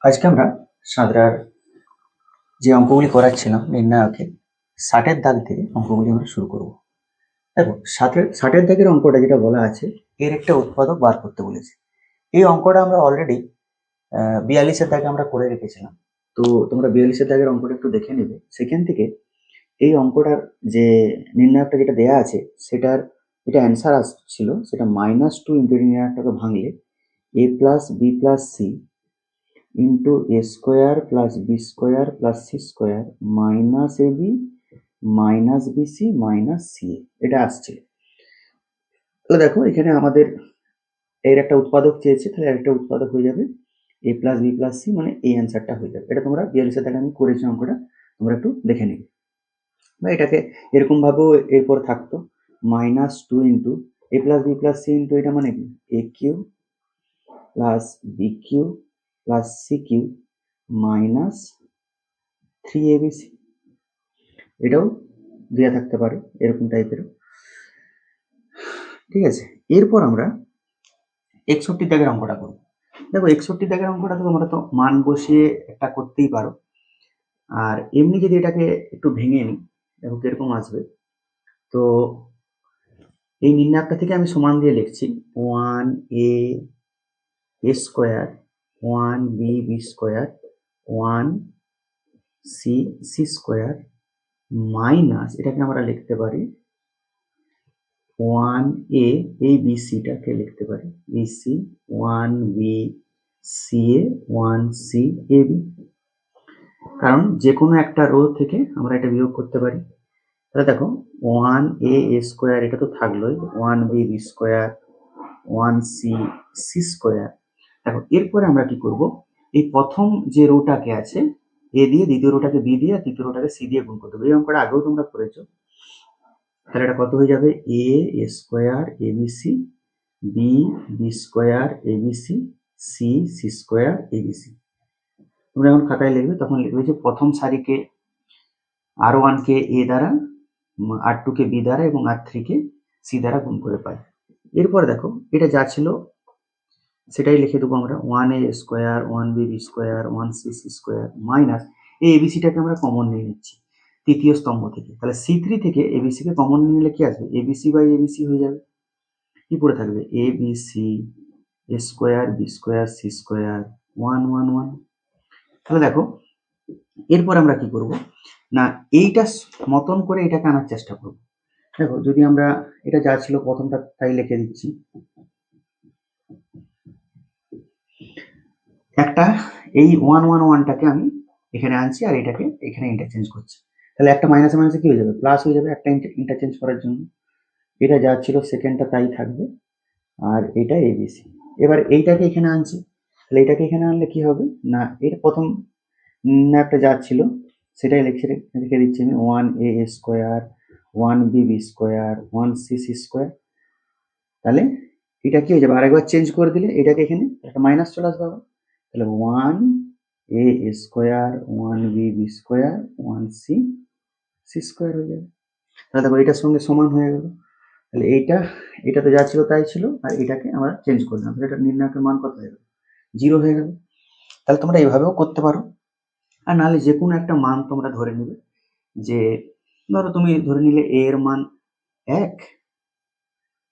আজকে আমরা সাঁতরার যে অঙ্কগুলি করাচ্ছিলাম নির্ণায়কে 60-এর দাগ থেকে অঙ্কগুলি আমরা শুরু করব। দেখো, 60-এর দাগের অঙ্কটা যেটা বলা আছে, এর একটা উৎপাদক বার করতে বলেছে। এই অঙ্কটা আমরা অলরেডি 42-এর দাগে আমরা করে রেখেছিলাম। তো তোমরা 42-এর দাগের অঙ্কটা একটু দেখে নেবে। সেখান থেকে এই অঙ্কটার যে নির্ণায়কটা যেটা দেয়া আছে, সেটার যেটা অ্যান্সার আসছিল সেটা -2 ইন্টু নির্ণায়কটাকে ভাঙলে a plus B plus C into A square plus B square plus C square minus A B minus B C minus C A, এটা আসছে। তাহলে দেখো, এখানে আমাদের এর একটা উৎপাদক চেয়েছে, তাহলে একটা উৎপাদক হয়ে যাবে A plus B plus C, মানে এই অ্যান্সারটা হয়ে যাবে। এটা তোমরা 42-এর দাগে আমি করেছি অঙ্কটা, তোমরা একটু দেখে নিবে। বা এটাকে এরকম ভাবেও এরপর থাকতো -2 into A plus B plus C into এটা মানে কি A cube plus B cube plus C cube minus 3abc। এটাও দেওয়া থাকতে পারে এরকম টাইপের। ঠিক আছে, এরপর আমরা 61 দাগের অঙ্কটা করব। দেখো, 61 দাগের অঙ্কটা তো তোমরা তো মান বসিয়ে একটা করতেই পারো, আর এমনি যদি এটাকে একটু ভেঙে নিই, দেখো কিরকম আসবে। তো এই নির্ণায়কটা থেকে আমি সমান দিয়ে লিখছি 1a a square 1b b square 1c c square minus এটাকে আমরা লিখতে পারি 1a এই বিসিটাকে লিখতে পারি BC 1b ca 1c ab, কারণ যে কোনো একটা রো থেকে আমরা এটা বিয়োগ করতে পারি। তাহলে দেখো 1a a স্কোয়ার এটা তো থাকলোই, 1b b square 1c c square. দেখো, এরপরে আমরা কি করব, এই প্রথম যে রোটাকে আছে এ দিয়ে, দ্বিতীয় রোটাকে বি দিয়ে, আর তৃতীয় রোটাকে সি দিয়ে গুণ করতে হবে। এই অঙ্কটা আগেও তোমরা করেছো। তাহলে এটা কত হয়ে যাবে A square ABC B B square ABC C C square ABC. তোমরা যখন খাতায় লিখবে তখন লিখবে যে প্রথম সারিকে R1 কে এ দ্বারা, R2 কে বি দ্বারা এবং R3 কে সি দ্বারা গুণ করে পাই। এরপর দেখো, এটা যা ছিল সেটাই লিখে দেবো আমরা 1a square 1b b square 1c c square minus এই এবিসিটাকে আমরা কমন নিয়ে নিচ্ছি তৃতীয় স্তম্ভ থেকে। তাহলে C3 থেকে এবিসি কে কমন নিয়ে নিলে কি আসবে, এবিসি বাই এবিসি হয়ে যাবে। কি পড়ে থাকবে A B C A square B square C square 1 1 1। তাহলে দেখো, এরপর আমরা কি করব না, এইটা মতন করে এটাকে আনার চেষ্টা করব। দেখো, যদি আমরা এটা যা ছিল প্রথমটা তাই লিখে দিচ্ছি, একটা এই 1 1 1টাকে আমি এখানে আনছি আর এটাকে এখানে ইন্টারচেঞ্জ করছি। তাহলে একটা মাইনাসে মাইনাসে কি হয়ে যাবে, প্লাস হয়ে যাবে একটা ইন্টারচেঞ্জ করার জন্য। এটা যা ছিল সেকেন্ডটা তাই থাকবে, আর এটা এবিসি। এবার এইটাকে এখানে আনছি, তাহলে এটাকে এখানে আনলে কি হবে না, এটা প্রথম একটা যা ছিল সেটাই লিখে দিচ্ছি আমি 1a square 1b b square 1c c square. তাহলে এটা কি হয়ে যাবে, আরেকবার চেঞ্জ করে দিলে এটাকে এখানে একটা মাইনাস চলে আসবে আবার। তাহলে 1a square 1b b square 1c c square হয়ে যাবে। তাহলে দেখো, এটার সঙ্গে সমান হয়ে গেল। তাহলে এটা তো যা ছিল তাই ছিল, আর এটাকে আমরা চেঞ্জ করলাম, তাহলে এটা নির্ণায়কের মান কত হয়ে গেল, 0 হয়ে গেল। তাহলে তোমরা এইভাবেও করতে পারো, আর নাহলে যে কোনো একটা মান তোমরা ধরে নেবে। যে ধরো তুমি ধরে নিলে a এর মান 1,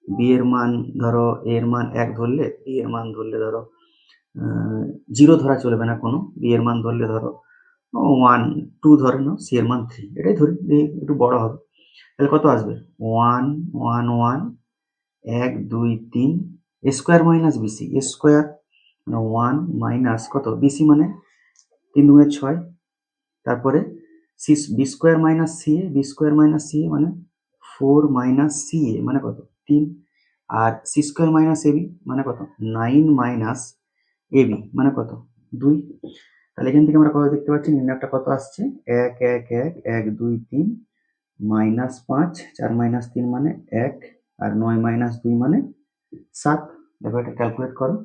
b এর মান ধরো a এর মান 1 ধরলে, b এর মান ধরলে ধরো 0 ধরা চলবে না কোনো, b এর মান ধরলে ধরো 1 2 ধরে নাও, c এর মান 3, এটাই ধরি, একটু বড় হবে। তাহলে কত আসবে 1 1 1 1 2 3 a square minus BC a square মানে 1 মাইনাস কত বিসি মানে 3 2 6, তারপরে C B square minus C A B square minus C A মানে 4 মাইনাস সি এ মানে কত 3, আর সি স্কোয়ার মাইনাস এবি মানে কত 9 মাইনাস এবি মানে কত 2। তাহলে এখান থেকে আমরা কত দেখতে পাচ্ছি, নির্ণয়টা কত আসছে 1 1 1 1 2 3 মাইনাস 5 4 মাইনাস 3 মানে 1, আর 9 মাইনাস 2 মানে 7। দেখো, এটা ক্যালকুলেট করো,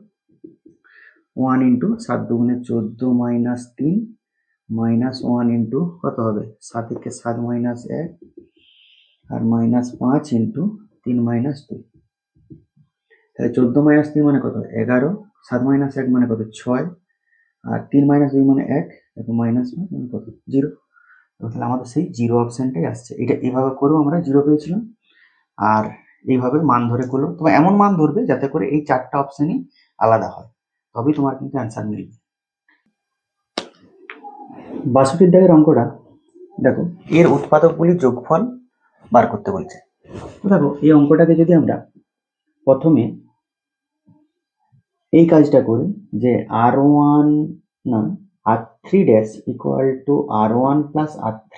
1 ইন্টু 7 দুগুণে 14 মাইনাস 3 মাইনাস 1 ইন্টু কত হবে 7 থেকে 7 মাইনাস 1 আর মাইনাস 5 ইন্টু 3 মাইনাস 2। তাহলে 14 মাইনাস 3 মানে কত 11, 7 মাইনাস 1 মানে কত 6, আর 3 - 2 মানে 1, দেখো -1 মানে কত 0। তাহলে আমাদের সেই 0 অপশনটাই আসছে। এটা এভাবে করেও আমরা 0 পেয়েছিলাম, আর এইভাবে মান ধরে করলো। তবে এমন মান ধরবে যাতে করে এই 4টা অপশনই আলাদা হয়, তবেই তোমার কিন্তু অ্যান্সার মিলবে। 62 দাগের অঙ্কটা দেখো, এর উৎপাদকগুলির যোগফল বার করতে বলছে। তো দেখো এই অঙ্কটাকে যদি আমরা প্রথমে এই কাজটা করি যে r1 না r3 dash equal two r1 plus r3,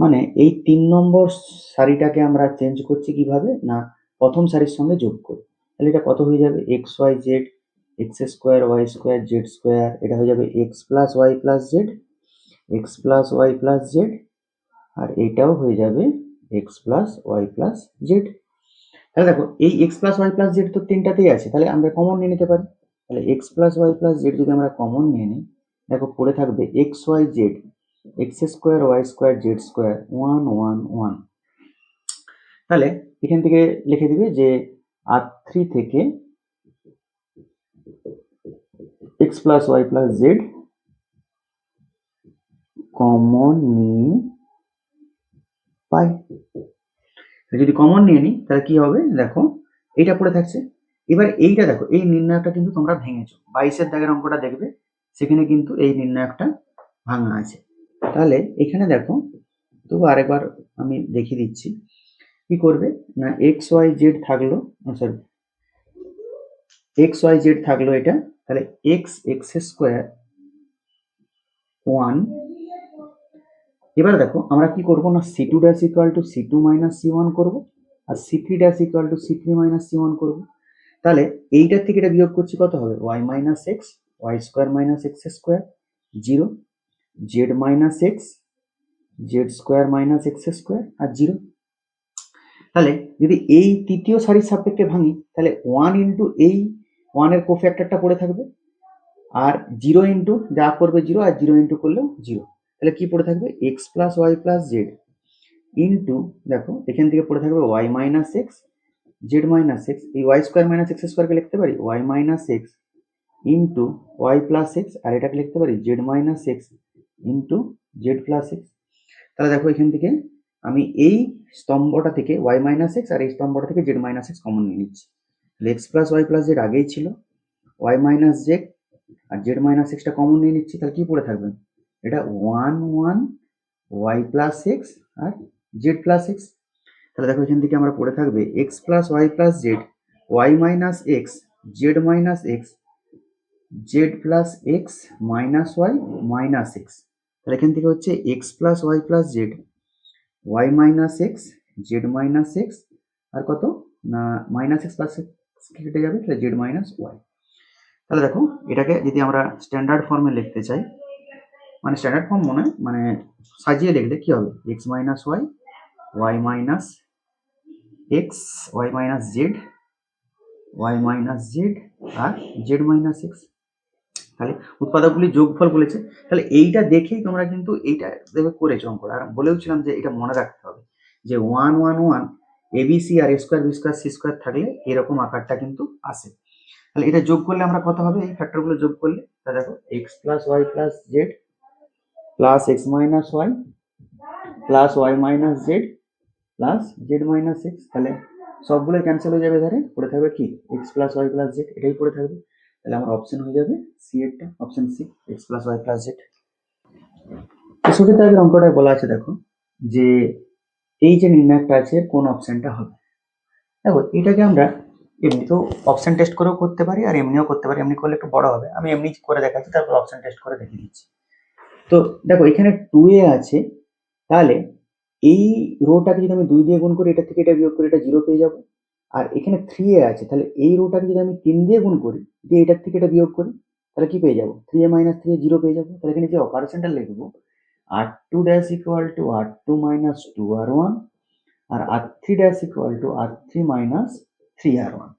মানে এই 3 নম্বর সারিটাকে আমরা চেঞ্জ করছি কিভাবে না প্রথম সারির সঙ্গে যোগ করে। তাহলে এটা কত হয়ে যাবে X Y Z, X square Y square Z square, এটা হয়ে যাবে X plus Y plus Z, X plus Y plus Z, আর এটাও হয়ে যাবে X plus Y plus Z. তাহলে দেখো এই X plus Y plus Z তো তিনটাতেই আছে, তাহলে আমরা কমন নিয়ে নিতে পারি। তাহলে X plus Y plus Z যদি আমরা কমন নিয়ে নিই, দেখো পড়ে থাকবে X Y Z, X square Y square Z square 1 1 1। তাহলে এখান থেকে লিখে দিবে যে r3 থেকে X plus Y plus Z common নিয়ে পাই। যদি কমন নিয়ে নিই তাহলে কি হবে, দেখো এইটা পড়ে থাকছে। এবার এইটা দেখো, এই নির্ণায়কটা কিন্তু তোমরা ভেঙেছো, 22 দাগের অঙ্কটা দেখবে সেখানে কিন্তু এই নির্ণায়কটা ভাঙা আছে। তাহলে এখানে দেখো, তবু আরেকবার আমি দেখিয়ে দিচ্ছি কি করবে না এক্স ওয়াই জেড থাকলো, সরি এক্স ওয়াই জেড থাকলো এটা, তাহলে এক্স এক্স স্কোয়ার 1। এবার দেখো আমরা কি করব না c2 dash equal to c2 minus c1 করব, আর c3 dash equal to c3 minus c1 করব। তাহলে এইটার থেকে এটা বিয়োগ করছি কত হবে y minus X Y square minus X square 0, Z minus X Z square minus X square আর 0। তাহলে যদি এই তৃতীয় সারির সাপেক্ষে ভাঙি তাহলে 1 ইন্টু এই 1 এর কোফ্যাক্টরটা পড়ে থাকবে, আর 0 ইন্টু যা করবে 0, আর 0 ইন্টু করলেও 0। তাহলে কি পড়ে থাকবে X plus Y plus Z into, দেখো এখান থেকে পড়ে থাকবে Y minus X Z minus X, এই ওয়াই স্কোয়ার মাইনাস এক্স স্কোয়ারকে লিখতে পারি Y minus X into Y plus X, আর এটাকে লিখতে পারি Z minus X into Z plus X. তাহলে দেখো এখান থেকে আমি এই স্তম্ভটা থেকে ওয়াই মাইনাস এক্স আর এই স্তম্ভটা থেকে জেড মাইনাস এক্স কমন নিয়ে নিচ্ছি। তাহলে X plus Y plus Z আগেই ছিল, ওয়াই মাইনাস জেড আর জেড মাইনাস এক্সটা কমন নিয়ে নিচ্ছি। তাহলে কি পড়ে থাকবে এটা 1 1 ওয়াই প্লাস এক্স আর জেড প্লাস এক্স। তাহলে দেখো এখান থেকে আমরা পড়ে থাকবে X plus Y plus Z Y minus X Z minus X Z plus X minus Y minus X. তাহলে এখান থেকে হচ্ছে X plus Y plus Z Y minus X Z minus X আর কত না মাইনাস এক্স প্লাস এক্স কেটে যাবে, তাহলে জেড মাইনাস ওয়াই। তাহলে দেখো এটাকে যদি আমরা স্ট্যান্ডার্ড ফর্মে লিখতে চাই, মানে স্ট্যান্ডার্ড ফর্ম মানে সাজিয়ে লিখলে কি হবে X minus Y Y minus X Y minus Z Y minus Z আর জেড মাইনাস এক্স। তাহলে উৎপাদকগুলি যোগফল বলেছে। তাহলে এইটা দেখেই তোমরা কিন্তু এইটা দেখে করেছো অঙ্কটা, আর বলেওছিলাম যে এটা মনে রাখতে হবে যে 1 1 1 এবিসি আর A square B square C square থাকলে এরকম আকারটা কিন্তু আসে। তাহলে এটা যোগ করলে আমরা কত হবে এই ফ্যাক্টরগুলো যোগ করলে, তা দেখো X plus Y plus Z plus X minus Y plus Y minus Z plus Z minus X. তাহলে সবগুলো ক্যান্সেল হয়ে যাবে, ধারে পড়ে থাকবে কি X plus Y plus Z, এটাই পড়ে থাকবে। তাহলে আমার অপশন হয়ে যাবে সি এরটা, option C X plus Y plus Z. ৬৩ দাগের অঙ্কটায় বলা আছে দেখো যে এই যে নির্ণায়কটা আছে কোন অপশনটা হবে। দেখো এটাকে আমরা এমনি তো অপশন টেস্ট করেও করতে পারি আর এমনিও করতে পারি, এমনি করলে একটু বড় হবে, আমি এমনি করে দেখাচ্ছি তারপর অপশন টেস্ট করে দেখিয়ে দিচ্ছি। তো দেখো এখানে 2a আছে, তাহলে এই রোটাকে যদি আমি 2 দিয়ে গুণ করি এটা থেকে এটা বিয়োগ করি এটা 0 পেয়ে যাবো। আর এখানে 3a আছে, তাহলে এই রোটাকে যদি আমি 3 দিয়ে গুণ করি দিয়ে এটার থেকে এটা বিয়োগ করি তাহলে কি পেয়ে যাবো 3a মাইনাস 3a 0 পেয়ে যাবো। তাহলে এখানে যে অপারেশনটা লিখবো r2 dash equal to r2 minus 2r1 আর r3 dash equal to r3 minus 3r1।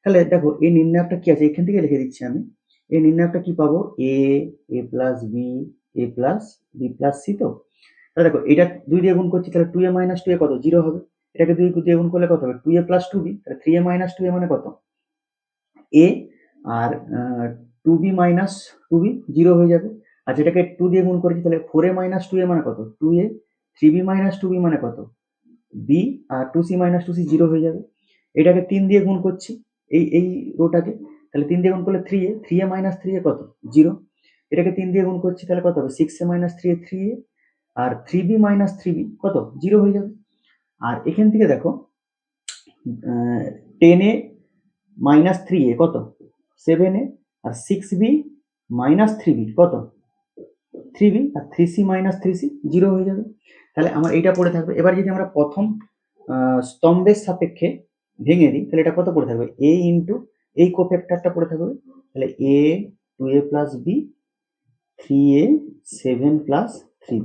তাহলে দেখো এই নির্ণায়কটা কি আছে এখান থেকে লিখে দিচ্ছি আমি। এই নির্ণায়কটা কি পাবো এ এ plus B A plus B plus C. তো তাহলে দেখো এটা 2 দিয়ে গুণ করছি তাহলে 2a মাইনাস 2a কত 0 হবে, এটাকে 2 দিয়ে গুণ করলে কত হবে 2a প্লাস 2b, তাহলে 3a মাইনাস 2a মানে কত a, R 2b minus 2b 0 হয়ে যাবে। আর যেটাকে 2 দিয়ে গুণ করেছি তাহলে 4a মাইনাস 2a মানে কত 2a, 3b মাইনাস 2b মানে কত b, আর 2c মাইনাস 2c 0 হয়ে যাবে। এটাকে 3 দিয়ে গুণ করছি এই রোটাকে, তাহলে 3 দিয়ে গুণ করলে 3a, 3a মাইনাস 3a কত 0। এটাকে 3 দিয়ে গুণ করছি তাহলে কত হবে 6a মাইনাস 3a 3a, আর 3b মাইনাস 3b কত 0 হয়ে যাবে। আর এখান থেকে দেখো 10a মাইনাস 3a কত 7a, আর 6b মাইনাস 3b কত 3b, আর 3c মাইনাস 3c 0 হয়ে যাবে। তাহলে আমার এইটা পড়ে থাকবে। এবার যদি আমরা প্রথম স্তম্ভের সাপেক্ষে ভেঙে দিই তাহলে এটা কত পড়ে থাকবে a ইন্টু এই কোফ্যাক্টরটা পড়ে থাকবে, তাহলে a 2a plus b 3a 7 plus 3b।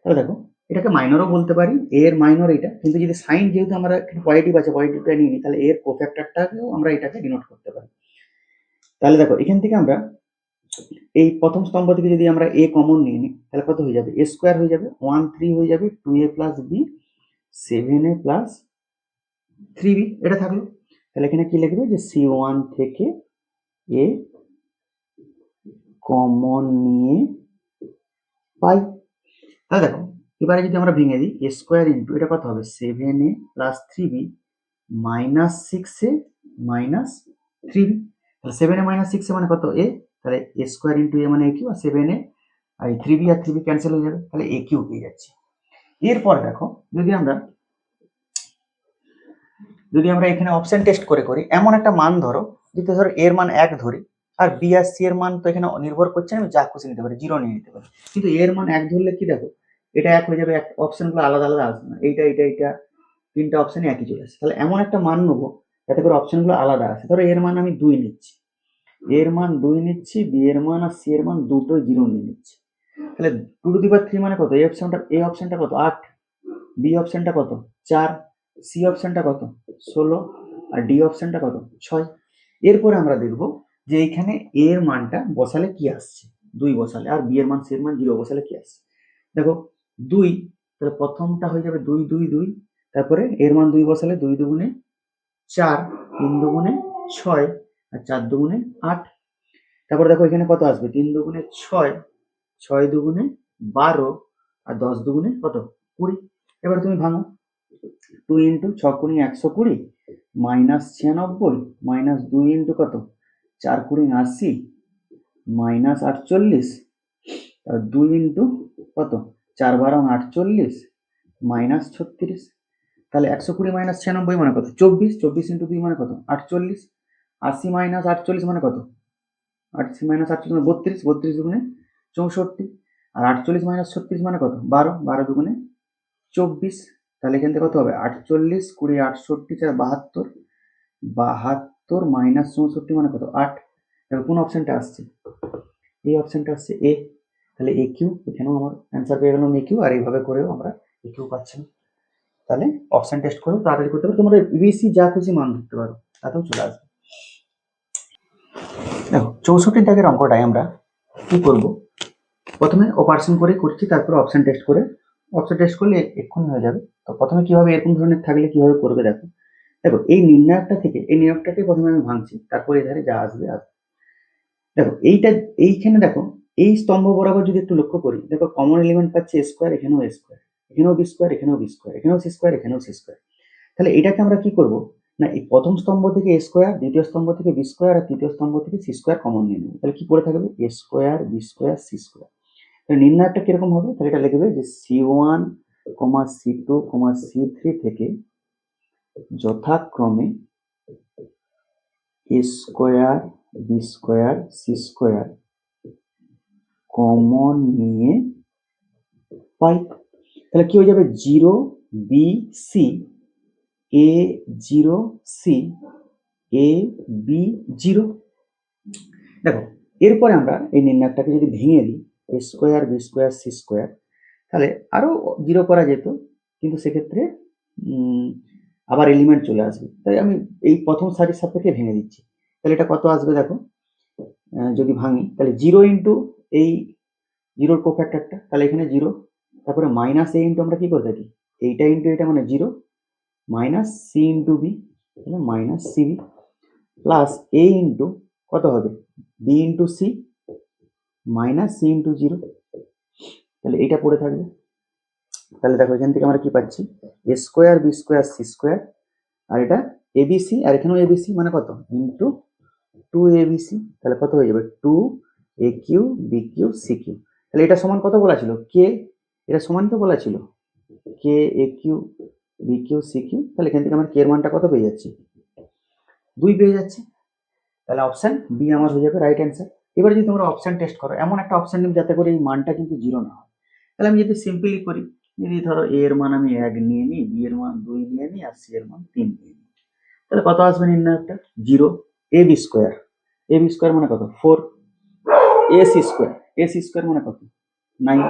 তাহলে দেখো এটাকে মাইনরও বলতে পারি, a এর মাইনর এটা, কিন্তু যদি সাইন যেহেতু আমরা পজিটিভ আছে পজিটিভটা নিয়ে নিই তাহলে এর কোফ্যাক্টরটাকেও আমরা এটাকে ডিনোট করতে পারি। তাহলে দেখো এখান থেকে আমরা এই প্রথম স্তম্ভ থেকে যদি আমরা a কমন নিয়ে নিই তাহলে কত হয়ে যাবে a স্কোয়ার হয়ে যাবে 1 3 হয়ে যাবে 2a plus b 7a plus 3b, এটা থাকলো। তাহলে এখানে কি লিখবে যে c1 থেকে a কমন নিয়ে পাই। তাহলে দেখো এবারে যদি আমরা ভেঙে দিই a স্কোয়ার ইন্টু এটা কত হবে 7a plus 3b minus 6a minus 3b, তাহলে 7a মাইনাস 6a মানে কত a, তাহলে a স্কোয়ার ইন্টু a মানে a কিউ, আর 7a আর 3b আর 3b ক্যান্সেল হয়ে যাবে, তাহলে a কিউ পেয়ে যাচ্ছি। এরপর দেখো যদি আমরা এখানে অপশন টেস্ট করে করি, এমন একটা মান ধরো যেটা ধরো এর মান 1 ধরি, আর বি আর সি এর মান তো এখানে নির্ভর করছে না, আমি যা খুশি নিতে পারি 0 নিয়ে নিতে পারি, কিন্তু এর মান 1 ধরলে কি দেখো এটা 1 হয়ে যাবে, অপশনগুলো আলাদা আলাদা আসবে না, এইটা তিনটা অপশনই একই চলে আসে। তাহলে এমন একটা মান নেবো যাতে করে অপশনগুলো আলাদা আসে। ধরো এর মান আমি 2 নিচ্ছি, এর মান 2 নিচ্ছি, বি এর মান আর সি এর মান দুটোই 0 নিয়ে নিচ্ছি। তাহলে 2 টু দি পাওয়ার 3 মানে কত, এই অপশনটা কত 8, বি অপশনটা কত 4, সি অপশনটা কত 16, আর ডি অপশনটা কত 6। এরপরে আমরা দেখব যে এইখানে এ এর মানটা বসালে কি আসছে, 2 বসালে, আর বি এর মান সি এর মান 0 বসালে কি আসছে। দেখো 2, তাহলে প্রথমটা হয়ে যাবে 2 2 2, তারপরে এর মান 2 বসালে 2 দুগুণে 4, 3 দুগুণে 6, আর 4 দুগুণে 8। তারপরে দেখো এখানে কত আসবে 3 দুগুণে 6, 6 দুগুণে 12, আর 10 দুগুণে কত 20। এবার তুমি ভাঙো 2 ইন্টু 6 কুড়ি 120 মাইনাস 96 মাইনাস 2 ইন্টু কত 4 কুড়ি 80 মাইনাস 48, আর 2 ইন্টু কত 4 12 48 মাইনাস 36। তাহলে 120 মাইনাস 96 মানে কত 24, 24 ইন্টু 2 মানে কত 48, 80 মাইনাস 48 মানে কত 80 মাইনাস 48 মানে 32, 32 দুগুণে 64, আর 48 মাইনাস 36 মানে কত 12, 12 দুগুণে 24। তাহলে এখান থেকে কত হবে 48 20 68 4 72, 72 মাইনাস 64 মানে কত 8। তাহলে কোন অপশনটা আসছে, এই অপশনটা আসছে এ। তাহলে এ কিউ, এখানেও আমার অ্যান্সার পেয়ে গেলাম এ কিউ, আর এইভাবে করেও আমরা এ কিউ পাচ্ছি। তাহলে অপশন টেস্ট করে তাড়াতাড়ি করতে পারো, তোমরা বিসি যা খুশি মান ধরতে পারো তাতেও চলে আসবে। দেখো 64 দাগের অঙ্কটাই আমরা কি করব, প্রথমে অপারেশন করে করছি, তারপরে অপশন টেস্ট করে, অপশন টেস্ট করলে এক্ষুনি হয়ে যাবে। তো প্রথমে কিভাবে এরকম ধরনের থাকলে কিভাবে করবে দেখো, দেখো এই নির্ণায়কটা থেকে এই নির্ণায়কটাকে প্রথমে আমি ভাঙছি, তারপরে এধারে যা আসবে আসবে। দেখো এইখানে দেখো এই স্তম্ভ বরাবর যদি একটু লক্ষ্য করি, দেখো কমন এলিমেন্ট পাচ্ছি এ স্কোয়ার, এখানেও এ স্কোয়ার, এখানেও বি স্কোয়ার, এখানেও বি স্কোয়ার, এখানেও সি স্কোয়ার, এখানেও সি স্কোয়ার। তাহলে এটাকে আমরা কি করব না, এই প্রথম স্তম্ভ থেকে এ স্কোয়ার, দ্বিতীয় স্তম্ভ থেকে বি স্কোয়ার, আর তৃতীয় স্তম্ভ থেকে সি স্কোয়ার কমন নিয়ে নেব। তাহলে কি পড়ে থাকবে A square B square C square. তাহলে নির্ণায়কটা কিরকম হবে, তাহলে এটা লিখবে যে c1, c2, c3 থেকে যথাক্রমে A square B square C square common নিয়ে পাই। তাহলে কি হয়ে যাবে 0 B C, A 0 C, A B 0। দেখো এরপরে আমরা এই নির্ণায়কটাকে যদি ভেঙে দিই A square B square C square, তাহলে আরো 0 করা যেত, কিন্তু সেক্ষেত্রে আবার এলিমেন্ট চলে আসবে, তাই আমি এই প্রথম সারির সাপেক্ষে ভেঙে দিচ্ছি। তাহলে এটা কত আসবে দেখো, যদি ভাঙি তাহলে 0 ইন্টু এই 0 কোফ্যাক্টরটা, তাহলে এখানে 0, তারপরে মাইনাস এ ইন্টু আমরা কি করে থাকি এইটা ইন্টু এটা মানে 0, মাইনাস সি ইন্টু বি, তাহলে minus CB, plus A into কত হবে B into C minus C into zero, তাহলে এইটা পড়ে থাকবে। তাহলে দেখো এখান থেকে আমরা কি পাচ্ছি, A square B square C square, আর এটা এবিসি, আর এখানেও এবিসি মানে কত ইন্টু টু এবিসি, তাহলে কত হয়ে যাবে two A cube B cube C cube. তাহলে এটা সমান কত বলা ছিল, কে, এটা সমান তো বলা ছিল K A cube B cube C cube. তাহলে এখান থেকে আমরা কে এর মানটা কত পেয়ে যাচ্ছি, 2 পেয়ে যাচ্ছি। তাহলে অপশন বি আমার হয়ে যাবে রাইট অ্যান্সার। এবার যদি তোমরা অপশন টেস্ট করো, এমন একটা অপশন নেবে যাতে করে এই মানটা কিন্তু জিরো না হয়। তাহলে আমি যদি সিম্পলি করি, যদি ধরো এ এর মান আমি 1 নিয়ে নিই, বি এর মান 2 নিয়ে নিই, আর সি এর মান 3 নিয়ে নিই, তাহলে কত আসবে নির্ণয়টা, 0। A B square, A B square মানে কত 4, A C square, A C square মানে কত 9,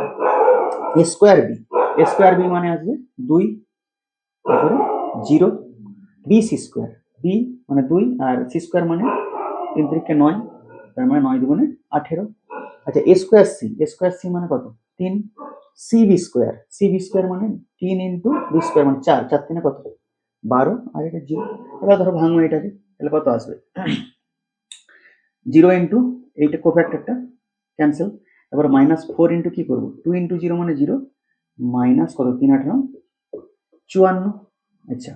A square B, A square B মানে আসবে 2, তারপরে 0, বি সি স্কোয়ার, বি মানে 2 আর সি স্কোয়ার মানে 3 3 9, তার মানে 9 দুগুণে 18। আচ্ছা A square C, A square C মানে কত 3, C B square, C B square মানে 3 ইন্টু বি স্কোয়ার মানে 4, 4 3 কত 12, আর এটা 0। এবার ধরো ভাঙো এটাকে, তাহলে কত আসবে 0 ইন্টু এইটা কোফ্যাক্টরটা ক্যান্সেল, তারপর -4 ইন্টু কি করবো 2 ইন্টু 0 মানে 0, মাইনাস কত 3 18 54। আচ্ছা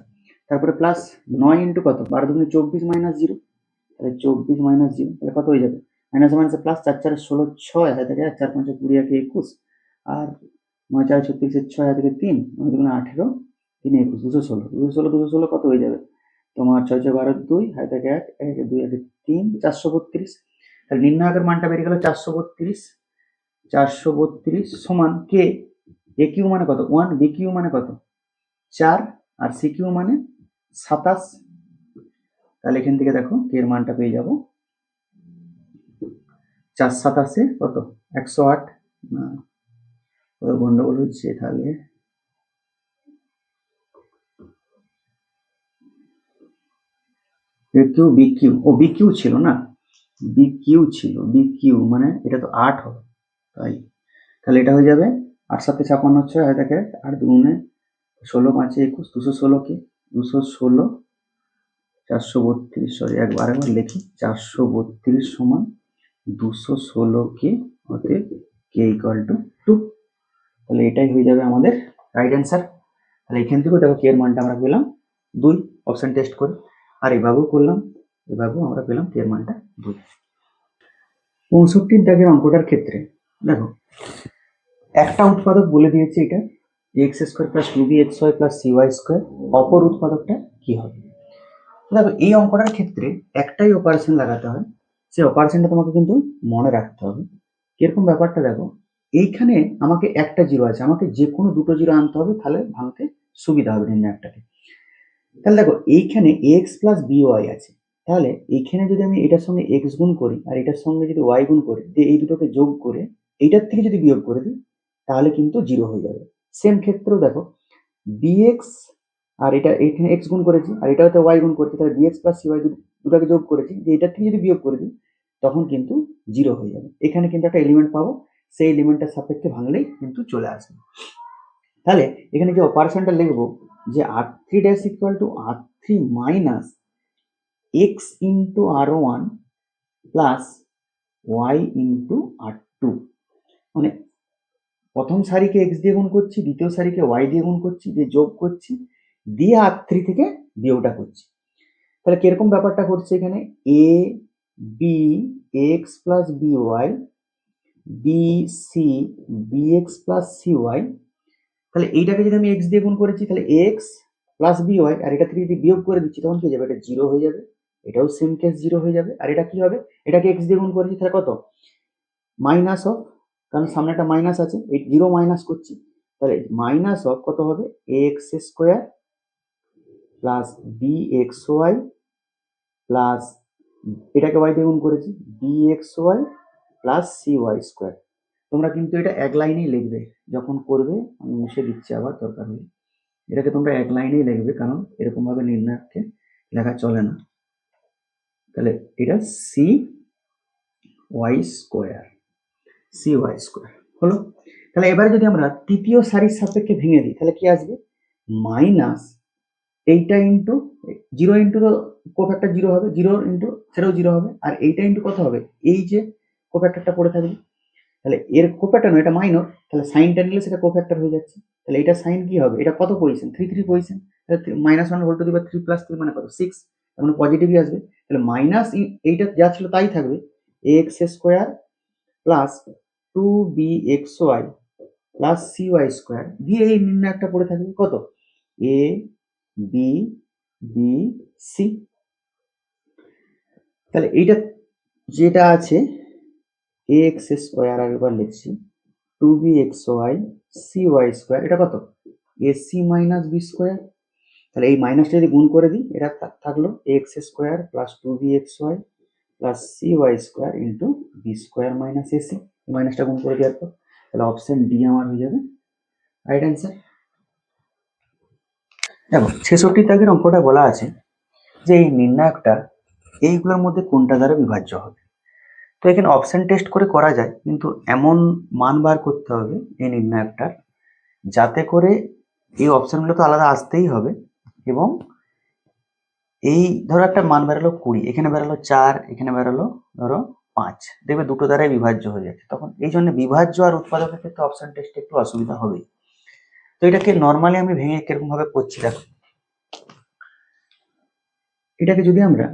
তারপরে প্লাস 9 ইন্টু কত 12 দুগুণে 24 মাইনাস 0, তাহলে 24 মাইনাস 0, তাহলে কত হয়ে যাবে মাইনাস মাইনাসে প্লাস, 4 4 16 6 হাতে থেকে 4 5 20 21, আর 9 4 36 6 হাতে থেকে 3 9 দুগুণে 18 3 21 216 216 216 কত হয়ে যাবে তোমার 6 6 12 2 হাতে থেকে 1 1 2 1 3 432। তাহলে নির্ণায়কের মানটা বেরিয়ে গেল 432, 432 সমান কে, এ কিউ মানে কত 1, বি কিউ মানে কত 4, আর সি কিউ মানে 27। তাহলে এখান থেকে দেখো কে এর মানটা পেয়ে যাবো 4 27 কত 108, না গন্ডগোল হচ্ছে, তাহলে এ কিউ বি কিউ, ও বি কিউ ছিল না, বি কিউ ছিল, বি কিউ মানে এটা তো 8 হবে, তাই তাহলে এটা হয়ে যাবে 8 7 56 6 হয় থাকে 8 2 16 5 21 216 কে 216 432, সরি একবার লিখি 432 সমান 216 কে, অতএব কে ইকুয়াল টু 2। তাহলে এটাই হয়ে যাবে আমাদের রাইট অ্যান্সার। তাহলে এখান থেকেও দেখো কে এর মানটা আমরা পেলাম 2, অপশন টেস্ট করে, আর এভাবেও করলাম, এভাবেও আমরা পেলাম কে এর মানটা 2। 65 দাগের অঙ্কটার ক্ষেত্রে দেখো একটা উৎপাদক বলে দিয়েছে এটা x square plus 2bxy plus CY square, অপর উৎপাদকটা কি হবে। দেখো এই অঙ্কটার ক্ষেত্রে একটাই অপারেশন লাগাতে হয়, সেই অপারেশনটা তোমাকে কিন্তু মনে রাখতে হবে। কিরকম ব্যাপারটা দেখো, এইখানে আমাকে একটা জিরো আছে, আমাকে যে কোনো দুটো জিরো আনতে হবে, তাহলে ভাঙতে সুবিধা হবে নির্ণায়কটাকে। তাহলে দেখো এইখানে এক্স প্লাস বিওয়াই আছে, তাহলে এইখানে যদি আমি এটার সঙ্গে এক্স গুণ করি আর এটার সঙ্গে যদি ওয়াই গুণ করি, দিয়ে এই দুটোকে যোগ করে এইটার থেকে যদি বিয়োগ করে দিই, তাহলে কিন্তু জিরো হয়ে যাবে। সেম ক্ষেত্রেও দেখো বিএক্স, আর এটা এখানে এক্স গুণ করেছি আর এটাতে ওয়াই গুণ করেছি, তাহলে বিএক্স প্লাস সিওয়াই দুটাকে যোগ করেছি, যে এটার থেকে যদি বিয়োগ করে দিই তখন কিন্তু জিরো হয়ে যাবে। এখানে কিন্তু একটা এলিমেন্ট পাবো, সেই এলিমেন্টের সাপেক্ষে ভাঙলেই কিন্তু চলে আসবে। তাহলে এখানে যে অপারেশনটা লিখবো যে r3 dash equal to r3 minus X into r1 plus Y into r2, মানে প্রথম সারিকে এক্স দিয়ে গুণ করছি, দ্বিতীয় সারিকে ওয়াই দিয়ে গুণ করছি, দিয়ে যোগ করছি, দিয়ে r3 থেকে বিয়োগটা করছি। তাহলে কিরকম ব্যাপারটা করছে এখানে, A B X plus B Y, B C B X plus C Y. তাহলে এইটাকে যদি আমি এক্স দিয়ে গুণ করেছি, তাহলে এক্স প্লাস বি ওয়াই, আর এটা থেকে যদি বিয়োগ করে দিচ্ছি তখন কি হয়ে যাবে, এটা জিরো হয়ে যাবে, এটাও সেম কেস জিরো হয়ে যাবে। আর এটা কি হবে, এটাকে এক্স দিয়ে গুণ করেছি, তাহলে কত মাইনাস অফ, কারণ সামনে একটা মাইনাস আছে, এই জিরো মাইনাস করছি, তাহলে মাইনাস অফ কত হবে X square plus B X Y plus এটাকে ওয়াই দিয়ে গুণ করেছি B X Y plus C Y square. তোমরা কিন্তু এটা এক লাইনেই লিখবে, যখন করবে আমি মুছে দিচ্ছি আবার দরকার হলে, এটাকে তোমরা এক লাইনেই লিখবে, কারণ এরকম ভাবে নির্ণায়ককে লেখা চলে না। তাহলে এটা C Y square, C Y square হলো। তাহলে এবারে যদি আমরা তৃতীয় সারির সাপেক্ষে ভেঙে দিই, তাহলে কি আসবে মাইনাস এইটা ইন্টু জিরো ইন্টু তো কোফ্যাক্টর জিরো হবে, জিরো ইন্টু সেটাও জিরো হবে, আর এইটা ইন্টু কত হবে, এই যে কোফ্যাক্টরটা পড়ে থাকবে, তাহলে এর কোফ্যাক্টর নয়, এটা মাইনর, তাহলে সাইনটা নিলে সেটা কোফ্যাক্টর হয়ে যাচ্ছে। তাহলে এটা সাইন কি হবে, এটা কত পজিশন, 3 পজিশন, তাহলে -1 + 3 মানে কত 6, তার মানে পজিটিভই আসবে। তাহলে মাইনাস এইটা যা ছিল তাই থাকবে, ax square plus 2bxy plus cy square দিয়ে এই নির্ণয়কটা পড়ে থাকবে কত, a b b c। তাহলে এইটা যেটা আছে ax স্কোয়ার, আরেকবার লিখছি 2bxy cy স্কোয়ার, এটা কত ac মাইনাস বি স্কোয়ার। তাহলে এই মাইনাসটা যদি গুণ করে দিই, এটা থাকলো X square plus 2bxy plus cy square into B square minus AC, মাইনাসটা গুণ করে দেওয়ার পর, তাহলে অপশন ডি আমার হয়ে যাবে রাইট অ্যান্সার। দেখো 66 দাগের অঙ্কটা বলা আছে যে এই নির্ণায়কটা এইগুলোর মধ্যে কোনটা দ্বারা বিভাজ্য হবে। তো এখানে অপশন টেস্ট করে করা যায়, কিন্তু এমন মান বার করতে হবে এই নির্ণায়কটার যাতে করে এই অপশনগুলো তো আলাদা আসতেই হবে, এবং এই ধরো একটা মান বেরোলো 20, এখানে বেরোলো 4, এখানে বেরোলো ধরো 5, দেখবে দুটো দ্বারাই বিভাজ্য হয়ে যাচ্ছে, তখন এই জন্য বিভাজ্য আর উৎপাদকের ক্ষেত্রে অপশন টেস্টে একটু অসুবিধা হবেই। তো এটাকে নর্মালি আমি ভেঙে কিরকম ভাবে করছি দেখো, এটাকে যদি আমরা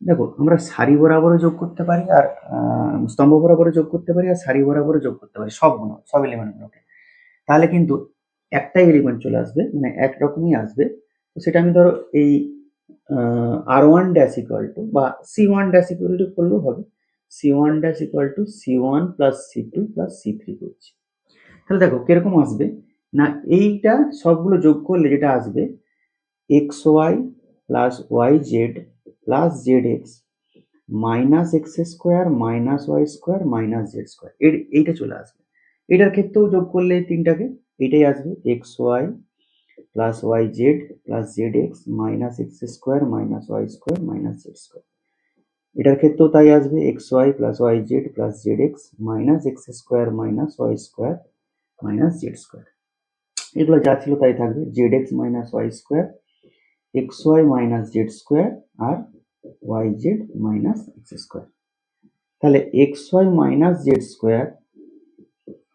দেখো, আমরা সারি বরাবরও যোগ করতে পারি, আর স্তম্ভ বরাবরও যোগ করতে পারি, আর সারি বরাবরও যোগ করতে পারি, সবগুলো সব এলিমেন্টগুলোকে, তাহলে কিন্তু একটাই এলিমেন্ট চলে আসবে, মানে একরকমই আসবে। তো সেটা আমি ধরো এই r1 ড্যাশ ইকুয়াল টু বা c1 ড্যাশ ইকুয়াল টু করলেও হবে, c1 dash equal two c1 plus c2 plus c3 করছি। তাহলে দেখো কিরকম আসবে না, এইটা সবগুলো যোগ করলে যেটা আসবে xy plus yz plus zx minus X square minus Y square minus Z square, এইটা চলে আসবে। এটার ক্ষেত্রেও যোগ করলে তিনটাকে এইটাই আসবে, X Y plus Y Z plus Z X minus X square minus Y square minus Z square. এটার ক্ষেত্রেও তাই আসবে, X Y plus Y Z plus Z X minus X square minus Y square minus Z square. এগুলো যা ছিল তাই থাকবে, Z X minus Y square, X Y minus Z square, আর Y Z minus X square. তাহলে X Y minus Z square,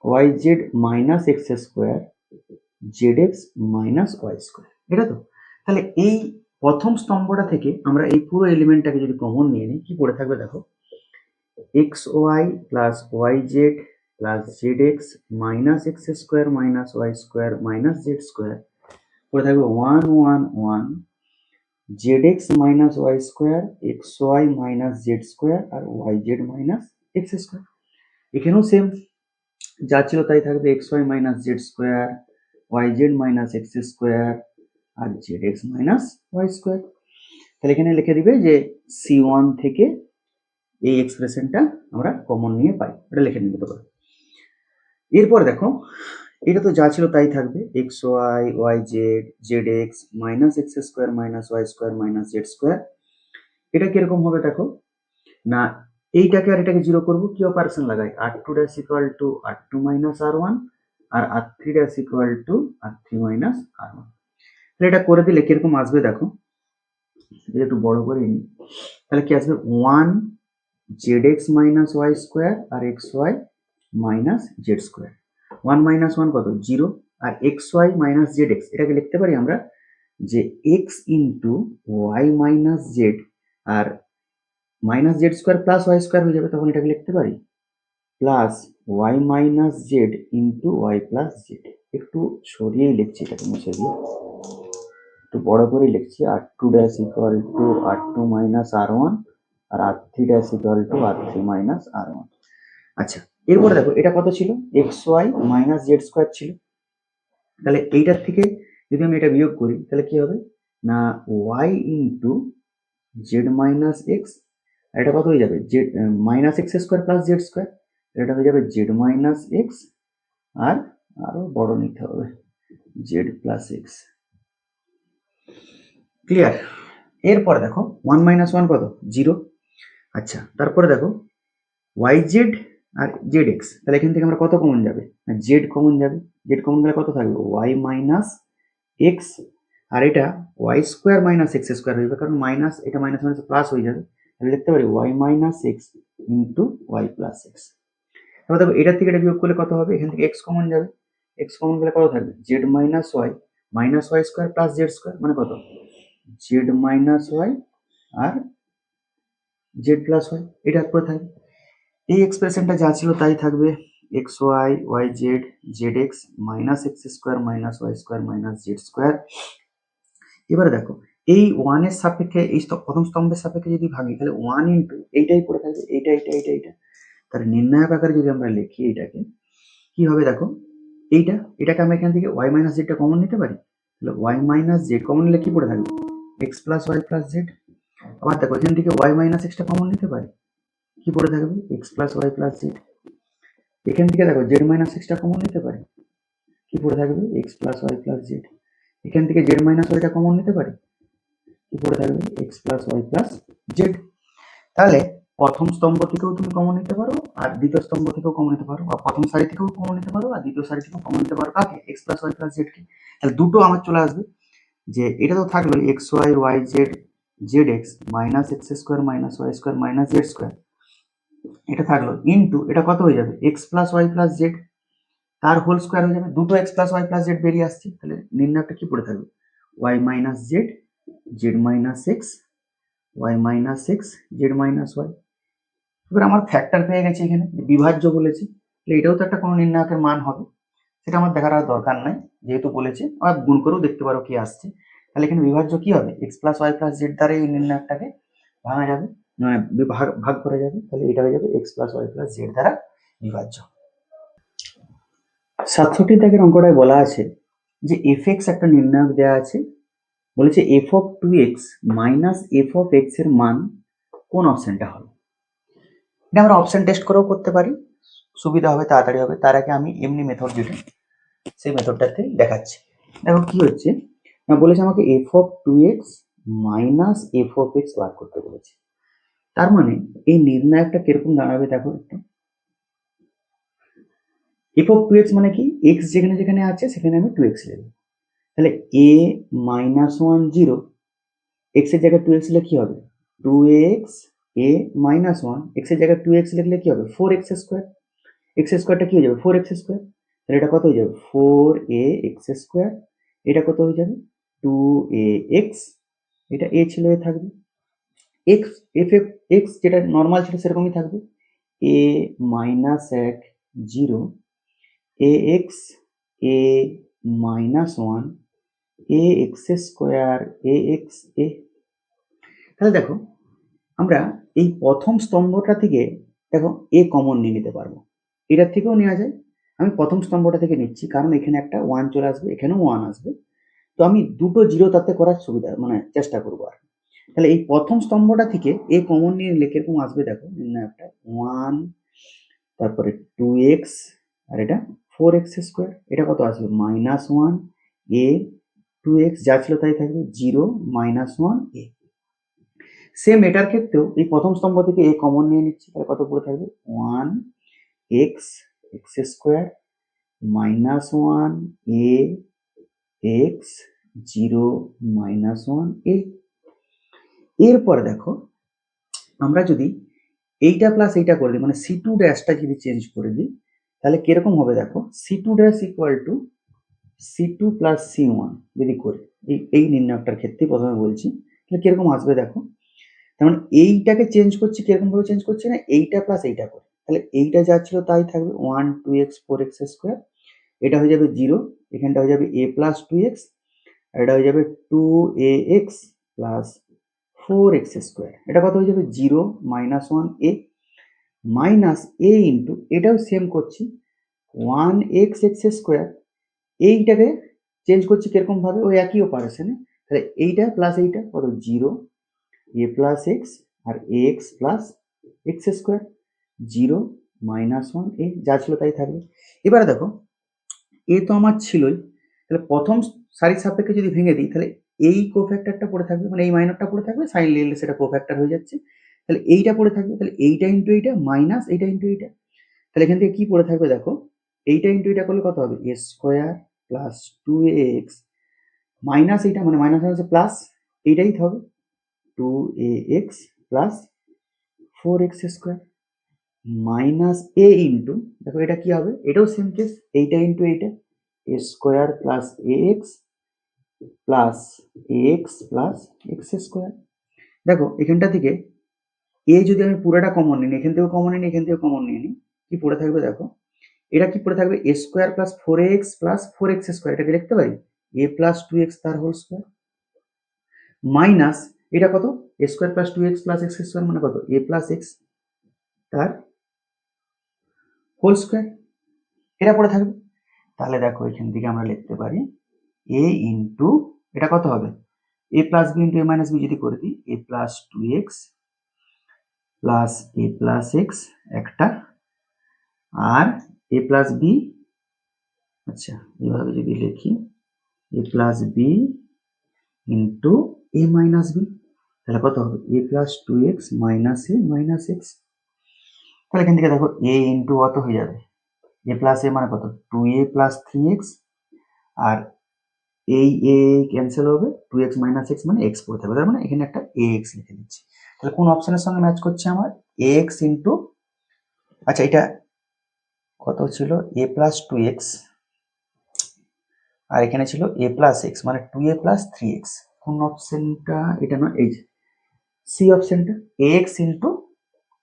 Y Z minus X square, Z X minus Y square, এটা তো। তাহলে এই প্রথম স্তম্ভটা থেকে আমরা এই পুরো এলিমেন্টটাকে যদি কমন নিয়ে নিই, কি পড়ে থাকবে দেখো, X Y plus Y Z plus Z X minus X square minus Y square minus Z square, পড়ে থাকবে 1 1 1 Z X minus Y square, X Y minus Z square, আর Y Z minus X square. এখানেও same যা ছিল তাই থাকবে, X Y minus Z square, Y Z minus X square, আর Z X minus Y square. তাহলে এখানে লিখে দিবে যে c1 থেকে এই এক্সপ্রেশনটা আমরা কমন নিয়ে পাই, এটা লিখে নিতে পারো। এরপর দেখো, এটা তো যা ছিল তাই থাকবে, X Y Y Z Z X minus X square minus Y square minus Z square. এটা কিরকম হবে দেখো না, এইটাকে আর এটাকে জিরো করবো, কি অপারেশন লাগাই, r2 dash equal to r2 minus r1 আর r3 dash equal to r3 minus r1। তাহলে এটা করে দিলে কিরকম আসবে দেখো, এটা একটু বড় করে নিই, তাহলে কি আসবে 1 Z X minus Y square আর X Y minus Z square, 1 minus 1 কত 0, আর X Y minus Z X, এটাকে লিখতে পারি আমরা যে X into Y minus Z, আর minus Z square plus Y square হয়ে যাবে, তখন এটাকে লিখতে পারি plus Y minus Z into Y plus Z. একটু সরিয়েই লিখছি, এটাকে মুছে দিয়ে একটু বড় করেই লিখছি, r2 dash equal to r2 minus r1 আর r3 dash equal to r3 minus r1। আচ্ছা, এরপরে দেখো এটা কত ছিল, X Y minus Z square ছিল, তাহলে এইটার থেকে যদি আমি এটা বিয়োগ করি তাহলে কি হবে না, Y into Z minus X, আর এটা কত হয়ে যাবে, Z minus X square plus Z square, এটা হয়ে যাবে জেড মাইনাস এক্স, আর আরো বড় নিতে হবে জেড প্লাস এক্স। ক্লিয়ার? এরপর দেখো 1 মাইনাস 1 কত 0। আচ্ছা, তারপরে দেখো ওয়াই জেড আর জেড এক্স, তাহলে এখান থেকে আমরা কত কমন যাবে, জেড কমন যাবে, জেড কমন গেলে কত থাকবে, ওয়াই মাইনাস এক্স আর এটা Y square minus X square হয়ে যাবে, কারণ মাইনাস এটা মাইনাস মাইনাস প্লাস হয়ে যাবে, তাহলে লিখতে পারি Y minus X into Y plus X. এবার দেখো এটার থেকে এটা বিয়োগ করলে কত হবে, এখান থেকে এক্স কমন যাবে, এক্স কমন গেলে কত থাকবে Z minus Y square plus Z square, মানে কত জেড মাইনাস ওয়াই আর জেড প্লাস ওয়াই, এটা করে থাকবে। এই এক্সপ্রেশনটা যা ছিল তাই থাকবে, X Y Y Z Z X minus X square minus Y square minus Z square. এবারে দেখো এই ওয়ানের সাপেক্ষে এই প্রথম স্তম্ভের সাপেক্ষে যদি ভাঙি তাহলে ওয়ান ইন্টু এইটাই পড়ে থাকবে, এইটা এইটা এইটা এইটা। তাহলে নির্ণায়ক আকারে যদি আমরা লিখি এটাকে কি হবে দেখো, এটাকে আমরা এখান থেকে ওয়াই মাইনাস জেডটা কমন নিতে পারি, তাহলে ওয়াই মাইনাস জেড কমন নিলে কি পড়ে থাকবে X plus Y plus Z. আবার দেখো এখান থেকে ওয়াই মাইনাস এক্সটা কমন নিতে পারি, কি পড়ে থাকবে X plus Y plus Z. এখান থেকে দেখো জেড মাইনাস এক্সটা কমন নিতে পারি, কি পড়ে থাকবে X plus Y plus Z. এখান থেকে জেড মাইনাস ওয়াইটা কমন নিতে পারি, কি পড়ে থাকবে X plus Y plus Z. তাহলে প্রথম স্তম্ভ থেকেও তুমি কমন নিতে পারো আর দ্বিতীয় স্তম্ভ থেকেও কমন নিতে পারো, বা প্রথম সারি থেকেও কমন নিতে পারো আর দ্বিতীয় সারি থেকেও কমন নিতে পারো কাকে X plus Y plus Z কে। তাহলে দুটো আমার চলে আসবে, যে এটা তো থাকলো X Y Y Z Z X minus X square minus Y square minus Z square, এটা থাকলো ইন্টু এটা কত হয়ে যাবে X plus Y plus Z তার হোল স্কোয়ার হয়ে যাবে, দুটো X plus Y plus Z বেরিয়ে আসছে, তাহলে নির্ণয়টা কি পড়ে থাকবে Y minus Z Z minus X Y minus X Z minus Y. এবার আমার ফ্যাক্টর পেয়ে গেছে, এখানে বিভাজ্য বলেছে, তাহলে এটাও তো একটা কোনো নির্ণায়কের মান হবে, সেটা আমার দেখার আর দরকার নাই, যেহেতু বলেছে আবার গুণ করেও দেখতে পারো কি আসছে। তাহলে এখানে বিভাজ্য কি হবে X plus Y plus Z দ্বারা এই নির্ণায়কটাকে ভাঙা যাবে, ভাগ ভাগ করা যাবে, তাহলে এটা হয়ে যাবে X plus Y plus Z দ্বারা বিভাজ্য। 67 দাগের অঙ্কটায় বলা আছে যে এফ এক্স একটা নির্ণায়ক দেওয়া আছে, বলেছে F of two X minus F of X এর মান কোন অপশনটা হবে। এটা আমরা অপশন টেস্ট করেও করতে পারি, সুবিধা হবে তাড়াতাড়ি হবে। তার আগে আমি এমনি মেথড যেটা সেই মেথডটাতে দেখাচ্ছি। দেখো কি হচ্ছে না, বলেছে আমাকে F of two X minus F of X বার করতে বলেছে। তার মানে এই নির্ণায়কটা কিরকম দাঁড়াবে দেখো একটু, এফ অফ টু এক্স মানে কি এক্স যেখানে যেখানে আছে সেখানে আমি টু এক্স নেব, তাহলে এ মাইনাস ওয়ান জিরো এক্স এর জায়গায় টু এক্স লিখলে কি হবে টু এক্স, এ মাইনাস ওয়ান এক্স এর জায়গায় টু এক্স লিখলে কি হবে ফোর এক্স স্কোয়ার, এক্স স্কোয়ারটা কি হয়ে যাবে ফোর এক্স স্কোয়ার, তাহলে এটা কত হয়ে যাবে ফোর এ এক্স স্কোয়ার, এটা কত হয়ে যাবে টু এ এক্স, এটা এ ছিল এ থাকবে, এক্স এফ এফ এক্স যেটা নর্মাল ছিল সেরকমই থাকবে, এ মাইনাস এক zero A x A minus one A x square A x এ। তাহলে দেখো আমরা এই প্রথম স্তম্ভটা থেকে দেখো এ কমন নিয়ে নিতে পারবো, এটার থেকেও নেওয়া যায়, আমি প্রথম স্তম্ভটা থেকে নিচ্ছি কারণ এখানে একটা ওয়ান চলে আসবে এখানেও ওয়ান আসবে, তো আমি দুটো জিরো তাতে করার সুবিধা মানে চেষ্টা করবো আর। তাহলে এই প্রথম স্তম্ভটা থেকে এ কমন নিয়ে নিলে কিরকম আসবে দেখো নির্ণায়কটা ওয়ান, তারপরে টু এক্স আর এটা ফোর এক্স স্কোয়ার, এটা কত আসবে মাইনাস ওয়ান এ টু এক্স যা ছিল তাই থাকবে জিরো মাইনাস ওয়ান এ। সেম এটার ক্ষেত্রেও এই প্রথম স্তম্ভ থেকে এ কমন নিয়ে নিচ্ছি, তাহলে কত পড়ে থাকবে one X X square minus one A X zero minus one A. এরপরে দেখো আমরা যদি এইটা প্লাস এইটা করে দিই মানে সি টু ড্যাশটা যদি চেঞ্জ করে দিই তাহলে কিরকম হবে দেখো C two dash equal to C two plus C one যদি করি এই নির্ণয়কটার ক্ষেত্রে প্রথমে বলছি, তাহলে কিরকম আসবে দেখো, তার মানে এইটাকে চেঞ্জ করছি কিরকম ভাবে চেঞ্জ করছি না এইটা প্লাস এইটা করে, তাহলে এইটা যা ছিল তাই থাকবে one two X four X square, এটা হয়ে যাবে জিরো, এখানটা হয়ে যাবে এ প্লাস টু এক্স আর এটা হয়ে যাবে two A X plus four X square, এটা কত হয়ে যাবে zero minus one A minus A into এটাও সেম করছি ওয়ান এক্স এক্স স্কোয়ার, এইটাকে চেঞ্জ করছি কিরকম ভাবে ওই একই অপারেশনে, তাহলে এইটা প্লাস এইটা কত জিরো এ প্লাস এক্স আর A X plus X square zero minus one A যা ছিল তাই থাকবে। এবারে দেখো এ তো আমার ছিলই, তাহলে প্রথম সারির সাপেক্ষে যদি ভেঙে দিই তাহলে এই কোফ্যাক্টরটা পড়ে থাকবে মানে এই মাইনারটা পড়ে থাকবে, সাইন লিখলে সেটা কোফ্যাক্টর হয়ে যাচ্ছে, তাহলে এইটা পড়ে থাকবে, তাহলে এইটা ইন্টু এইটা মাইনাস এইটা ইন্টু এইটা, তাহলে এখান থেকে কি পড়ে থাকবে দেখো এইটা ইন্টু এটা করলে কত হবে A square plus two X minus এইটা মানে মাইনাস মাইনাসে প্লাস এইটাই হবে 2ax plus 4x² minus a into, দেখো এটা কি হবে, এটাও সেম কেস, এইটা ইন্টু এইটা a square plus ax plus ax plus x²। দেখো এখানটা থেকে a যদি আমি পুরোটা কমন নিই, এখান থেকেও কমন নিই, এখান থেকেও কমন নিয়ে নিই, কি পড়ে থাকবে দেখো, এটা কি পড়ে থাকবে a square plus 4ax plus 4x², এটাকে লিখতে পারি a প্লাস 2x তার হোল স্কোয়ার মাইনাস এটা কত a square plus 2x plus x² মানে কত a প্লাস x তার হোল স্কোয়ার, এটা পড়ে থাকবে। তাহলে দেখো এখান থেকে আমরা লিখতে পারি a ইন্টু এটা কত হবে a plus B into a minus B যদি করে দিই a plus 2x plus a plus x একটা আর a প্লাস বি, আচ্ছা এইভাবে যদি লিখি a plus B into a minus B, তাহলে কত হবে a plus 2x minus a minus x। তাহলে এখান থেকে দেখো a ইন্টু কত হয়ে যাবে a প্লাস a মানে কত 2a প্লাস 3x আর এই a ক্যান্সেল হবে 2x মাইনাস x মানে x পড়ে থাকবে, তার মানে এখানে একটা ax লিখে দিচ্ছি। তাহলে কোন অপশনের সঙ্গে ম্যাচ করছে আমার ax ইন্টু, আচ্ছা এটা কত ছিল a প্লাস 2x আর এখানে ছিল a প্লাস x মানে 2a প্লাস 3x, কোন অপশনটা এটা না এই সি অপশনটা ax into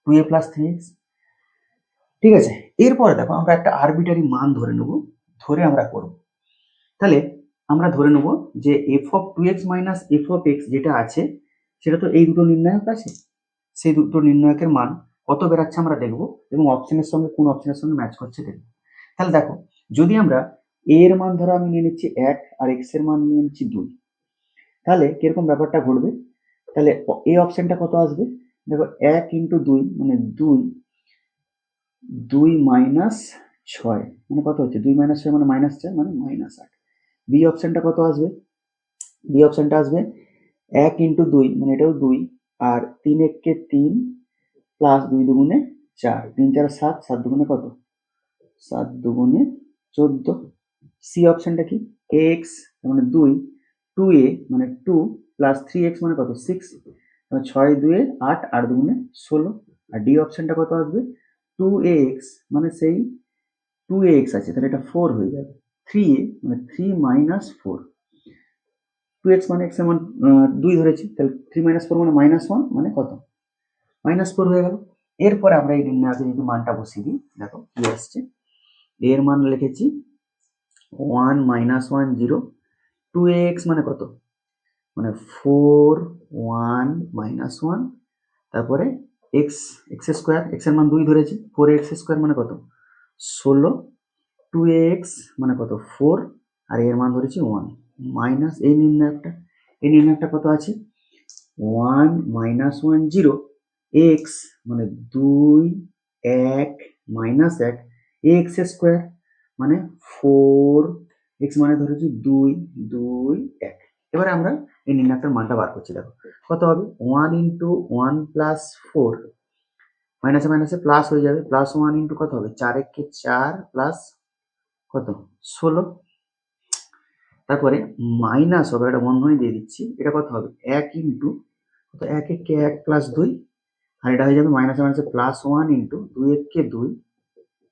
2a plus 3x। ঠিক আছে, এরপরে দেখো আমরা একটা আরবিটারি মান ধরে নেব, ধরে আমরা করব। তাহলে আমরা ধরে নেব যে f of 2x minus f of x যেটা আছে সেটা তো এই দুটো নির্ণায়ক আছে, সেই দুটো নির্ণায়কের মান কত বেরাচ্ছে আমরা দেখব এবং অপশনের সঙ্গে কোন অপশনের সঙ্গে ম্যাচ করছে দেখব। তাহলে দেখো যদি আমরা a এর মান ধরো আমি নিয়ে নিচ্ছি 1 আর x এর মান নিয়ে নিচ্ছি 2, তাহলে কিরকম ব্যাপারটা ঘটবে, তাহলে এই অপশনটা কত আসবে দেখো 1 ইন্টু 2 মানে 2 মাইনাস 6 মানে কত হচ্ছে 2 মাইনাস 6 মানে মাইনাস 4 মানে মাইনাস 8। বি অপশনটা কত আসবে, বি অপশনটা আসবে 1 ইন্টু 2 মানে এটাও 2 আর 3 1 3 প্লাস 2 দুগুণে 4 3 4 7 7 দুগুণে কত 7 দুগুণে 14। সি অপশনটা কি x মানে 2 2a মানে 2 প্লাস 3x মানে কত 6 মানে 6 2 8 8 দুগুণে 16। আর ডি অপশনটা কত আসবে 2ax মানে সেই 2ax আছে তাহলে এটা 4 হয়ে যাবে, 3a মানে 3 মাইনাস 4, 2x মানে x এর মান 2 ধরেছি তাহলে 3 মাইনাস 4 মানে মাইনাস 1 মানে কত মাইনাস 4 হয়ে গেল। এরপরে আমরা এই নির্ণায়কে যদি মানটা বসিয়ে দিই দেখো কি আসছে, এর মান লিখেছি 1 মাইনাস 1 0, 2ax মানে কত মানে 4 1 মাইনাস 1 তারপরে x x স্কোয়ার x এর মান 2 ধরেছি 4x স্কোয়ার মানে কত 16, 2ax মানে কত 4 আর এর মান ধরেছি 1 মাইনাস এই নির্ণায়কটা কত আছে 1 মাইনাস 1 0, x মানে 2 1 মাইনাস 1 x স্কোয়ার মানে 4 x মানে ধরেছি 2 2 1। এবারে আমরা এই নির্ণায়কটার মানটা বার করছি, দেখো কত হবে 1 ইন্টু 1 প্লাস 4 মাইনাসে মাইনাসে প্লাস হয়ে যাবে প্লাস 1 ইন্টু কত হবে 4 1 4 প্লাস কত 16, তারপরে মাইনাস হবে একটা বন্ধনী দিয়ে দিচ্ছি এটা কত হবে 1 ইন্টু কত 1 1 1 প্লাস 2 আর এটা হয়ে যাবে মাইনাসে মাইনাসে প্লাস 1 ইন্টু 2 1 2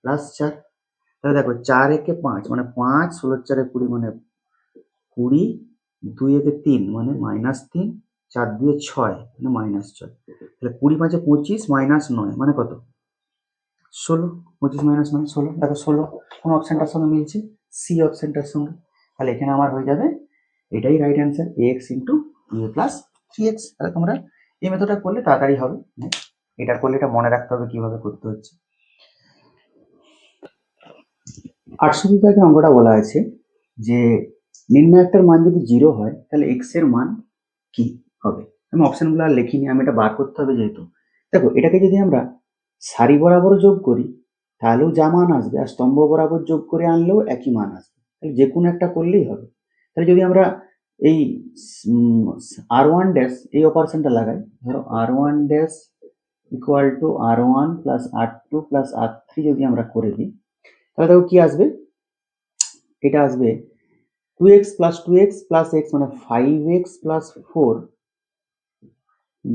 প্লাস 4। তাহলে দেখো 4 1 5 মানে 5 16 4 20 মানে 20 2 1 3 মানে মাইনাস 3 4 2 6 মানে মাইনাস 6, তাহলে 20 5 25 মাইনাস 9 মানে কত 16, 25 মাইনাস 9 16। দেখো 16 কোন অপশনটার সঙ্গে মিলছে সি অপশনটার সঙ্গে, তাহলে এখানে আমার হয়ে যাবে এটাই right answer ax into 2a plus 3x। তাহলে তোমরা এই মেথডটা করলে তাড়াতাড়ি হবে, এটা করলে এটা মনে রাখতে হবে কিভাবে করতে হচ্ছে। 68 দাগে অঙ্কটা বলা আছে যে নির্ণায়কটার মান যদি 0 হয় তাহলে x এর মান কি হবে। আমি অপশনগুলো আর লিখিনি, আমি এটা বার করতে হবে যেহেতু। দেখো এটাকে যদি আমরা সারি বরাবর যোগ করি তাহলেও যা মান আসবে আর স্তম্ভ বরাবর যোগ করে আনলেও একই মান আসবে, তাহলে যে কোনো একটা করলেই হবে। তাহলে যদি আমরা এই r1 ড্যাশ এই অপারেশনটা লাগাই, ধরো r1 dash equal two r1 plus r2 plus r3 যদি আমরা করে দিই তাহলে দেখো কি আসবে, এটা আসবে 2x plus 2x plus x মানে 5x প্লাস 4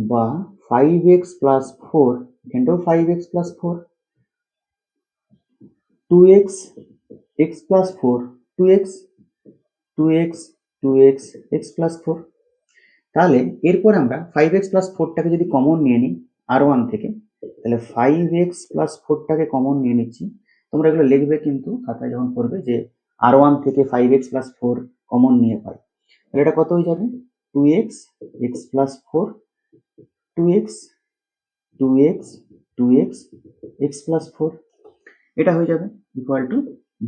বা 5x plus 4 এখানটাও 5x plus 4 2x x plus 4 2x 2x 2x x plus 4। তাহলে এরপর আমরা 5x প্লাস 4টাকে যদি কমন নিয়ে নিই R1 থেকে, তাহলে 5x প্লাস 4টাকে কমন নিয়ে নিচ্ছি। তোমরা এগুলো লিখবে কিন্তু খাতায় যখন পড়বে যে R1 থেকে 5x প্লাস 4 কমন নিয়ে পাই, তাহলে এটা কত হয়ে যাবে 2x x plus 4 2x 2x 2x x plus 4 এটা হয়ে যাবে ইকুয়াল টু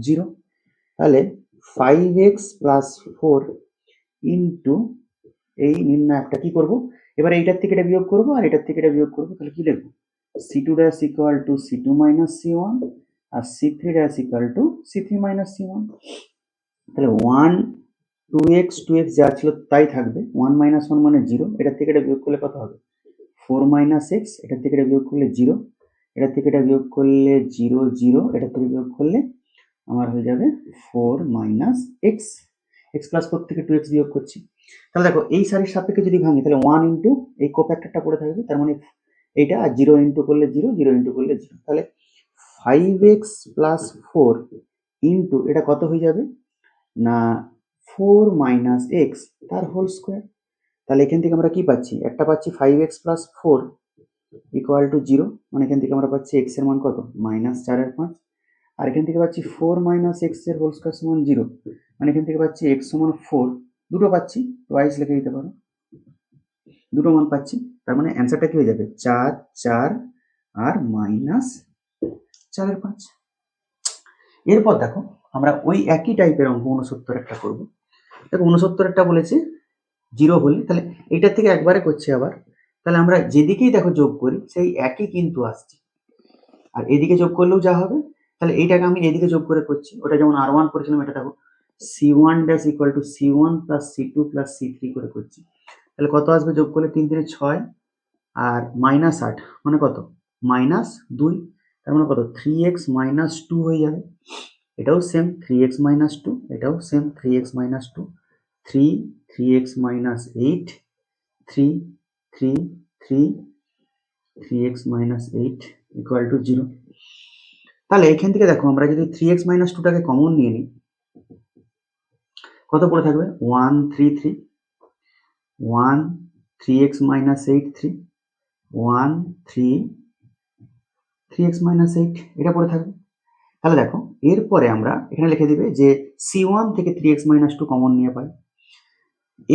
0। তাহলে 5x প্লাস 4 ইন্টু এই নির্ণায়কটা কি করব, এবার এইটার থেকে এটা বিয়োগ করব আর এটার থেকে এটা বিয়োগ করব, তাহলে কি লিখবো c2 dash equal to c2 minus c1 আর c3 dash equal to c3 minus c1। তাহলে 1 2x 2x যা ছিল তাই থাকবে, 1 মাইনাস 1 মানে 0, এটার থেকে এটা বিয়োগ করলে কত হবে 4 মাইনাস x, এটার থেকে এটা বিয়োগ করলে 0, এটার থেকে এটা বিয়োগ করলে 0 0, এটার থেকে বিয়োগ করলে আমার হয়ে যাবে 4 মাইনাস x, x প্লাস 4 থেকে 2x বিয়োগ করছি। তাহলে দেখো এই সারির সাপেক্ষে যদি ভাঙি তাহলে 1 ইন্টু এই কোফ্যাক্টরটা পড়ে থাকবে, তার মানে এইটা আর 0 ইন্টু করলে 0 0 ইন্টু করলে 0, তাহলে 5x প্লাস 4 ইন্টু এটা কত হয়ে যাবে না 4 মাইনাস x তার হোল স্কোয়ার। তাহলে এখান থেকে আমরা কি পাচ্ছি, একটা পাচ্ছি 5x প্লাস 4 ইকুয়াল টু 0, মানে এখান থেকে আমরা পাচ্ছি x এর মান কত মাইনাস 4/5, আর এখান থেকে পাচ্ছি 4 মাইনাস x এর হোল স্কোয়ার সমান 0, মানে এখান থেকে পাচ্ছি x সমান 4, দুটো পাচ্ছি টুয়াইস লিখে দিতে পারো, দুটো মান পাচ্ছি, তার মানে অ্যান্সারটা কি হয়ে যাবে 4 4 আর মাইনাস 4/5। এরপর দেখো আমরা ওই একই টাইপের অঙ্ক 69 একটা করবো। দেখো 69টা বলেছে 0 হলে, তাহলে এইটার থেকে একবারে করছে আবার, তাহলে আমরা যেদিকেই দেখো যোগ করি সেই একই কিন্তু আসছে, আর এদিকে যোগ করলেও যা হবে, তাহলে এইটাকে আমি এদিকে যোগ করে করছি, ওটা যেমন R1 করেছিলাম এটা দেখো c1 dash equal two c1 plus c2 plus c3 করে করছি, তাহলে কত আসবে যোগ করলে 3 3 6 আর মাইনাস 8 মানে কত মাইনাস 2, তার মানে কত 3x মাইনাস 2 হয়ে যাবে, এটাও সেম 3x মাইনাস 2, এটাও same 3x minus 2, 3 3x minus 8 3 3 3 3x minus 8 equal to 0। তাহলে এখান থেকে দেখো আমরা যদি 3x মাইনাস 2টাকে কমন নিয়ে নিই কত পড়ে থাকবে 1 3 3 1 3x মাইনাস 8 3 1 3 3x মাইনাস 8 এটা পড়ে থাকবে। তাহলে দেখো এরপরে আমরা এখানে লিখে দিবে যে c1 থেকে 3x মাইনাস 2 কমন নিয়ে পাই,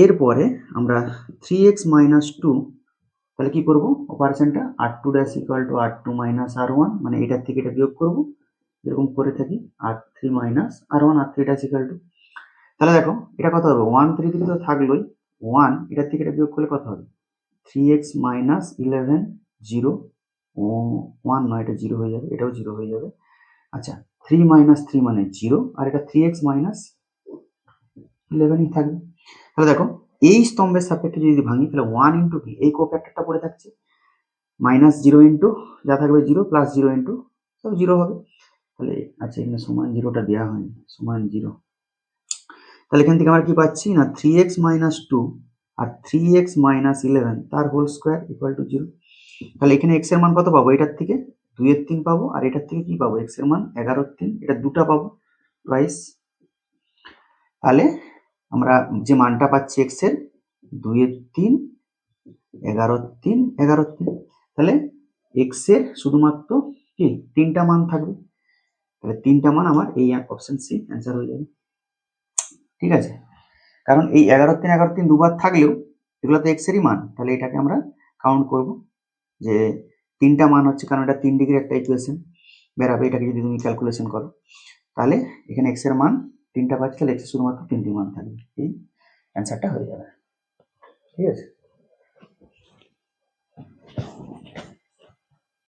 এরপরে আমরা 3x মাইনাস 2 তাহলে কি করব অপারেশনটা r2 dash equal to r2 minus r1, মানে এটার থেকে এটা বিয়োগ করব এরকম করে থাকি r3 minus r1 r3 dash equal two, তাহলে দেখো এটা কত হবে 1 3 3 তো থাকলোই, 1 এটার থেকে এটা বিয়োগ করলে কত হবে 3x মাইনাস 11 0 1 নয় এটা 0 হয়ে যাবে, এটাও 0 হয়ে যাবে। আচ্ছা 3 মাইনাস 3 মানে 0, আর এটা 3x মাইনাস 11ই থাকবে। তাহলে দেখো এই স্তম্ভের সাপেক্ষে যদি ভাঙি তাহলে 1 ইন্টু কি এই কোফ্যাক্টরটা পড়ে থাকছে মাইনাস 0 ইন্টু যা থাকবে 0 প্লাস 0 ইন্টু সব 0 হবে, তাহলে আচ্ছা এখানে সমান 0টা দেওয়া হয়নি সমান 0, তাহলে এখান থেকে আমরা কি পাচ্ছি না 3x মাইনাস 2 আর 3x মাইনাস 11 তার হোল স্কোয়ার ইকুয়াল টু 0। তাহলে এখানে x এর মান কত পাবো, এটার থেকে 2/3 পাবো, আর এটার থেকে কি পাবো x এর মান 11/3, এটা দুটা পাবো প্রাইস। তাহলে আমরা যে মানটা পাচ্ছি x এর 2/3 11/3 11/3, তাহলে x এর শুধুমাত্র কি তিনটা মান থাকবে, তাহলে তিনটা মান আমার এই অপশন সি অ্যান্সার হয়ে যাবে। ঠিক আছে, কারণ এই 11/3 11/3 দুবার থাকলেও এগুলো তো x এরই মান, তাহলে এটাকে আমরা কাউন্ট করব যে তিনটা মান হচ্ছে, কারণ এটা 3 ডিগ্রি একটা ইকুয়েশন বেরাবে, এটাকে যদি তুমি ক্যালকুলেশন করো তাহলে এখানে x এর মান তিনটা পাচ্ছি, তাহলে x এর শুধুমাত্র তিনটি মান থাকবে, এই অ্যান্সারটা হয়ে যাবে। ঠিক আছে।